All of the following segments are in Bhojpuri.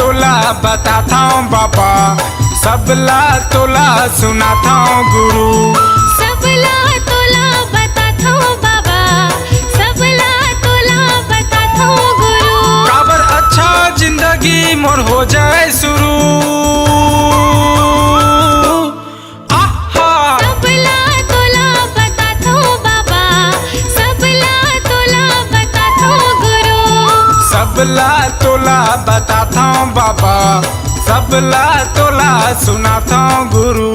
तोला बताता हूँ बाबा, सबला तोला सुनाता हूँ गुरु। सबला तोला बताता हूँ बाबा, सबला तोला बताता हूँ गुरु। काबर अच्छा जिंदगी मोर हो जाए शुरू। सबला तोला बताता हूँ बाबा, सबला तोला बताता हूँ गुरु। सबला तोला बताता हूँ बाबा, सबला तोला सुनाता हूँ गुरु।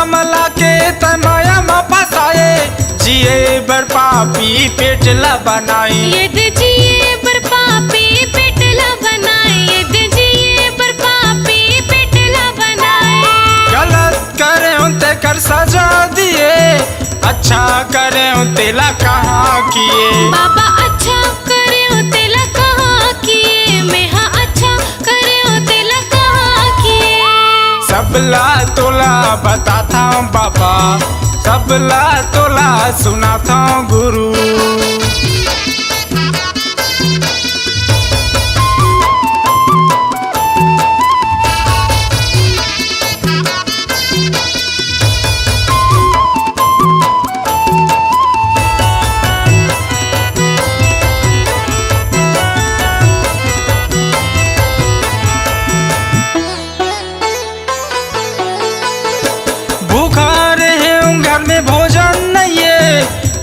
मला के तमाया मा फसाए, जिए बर पापी पेट ला बनाई। यद जिए बर पापी पेट ला बनाए, यद जिए बर पापी पेट ला बनाए। गलत करे उनते कर सजा दिए, अच्छा करे उनते ला कहाँ किए। बाबा अच्छा करे उनते ला कहाँ किए, मैं हाँ अच्छा करे उनते ला कहाँ किए। सबला तोला बताता हूँ बाबा, सबला तोला सुनाता हूँ गुरु।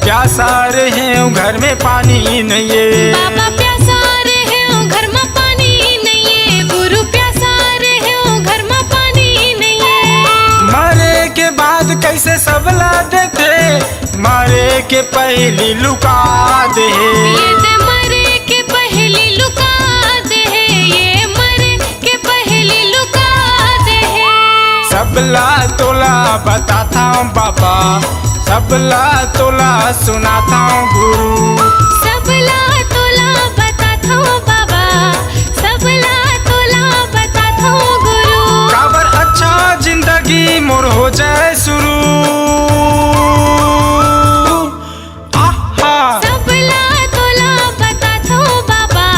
प्यासा रहे घर में पानी नहीं है। बाबा प्यासा रहे घर में पानी नहीं है, गुरु प्यासा रहे घर में पानी नहीं है। मारे के बाद कैसे सबला देते, मारे के पहली लुका दे। ये दे मरे के पहली लुका दे, ये मरे के पहली लुका दे। सबला तोला बताता हूँ बाबा, सबला तोला सुनाता हूँ गुरु। सबला तोला बताता हूँ बाबा, सबला तोला बताता हूँ गुरु। काबर अच्छा जिंदगी मोर हो जाए शुरू। सबला तोला बताता हूँ बाबा,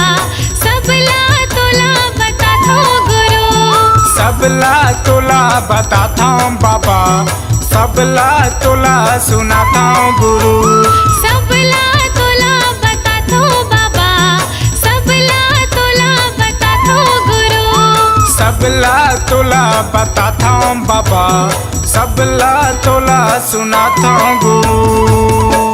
सबला तोला बताता हूँ गुरु। सबला तोला बताता हूँ बाबा, सबला तोला सुनाता हूँ गुरु। सबला तोला बताता हूँ बाबा, सबला तोला बताता हूँ गुरु। सबला तोला बताता हूँ बाबा, सबला तोला सुनाता हूँ गुरु।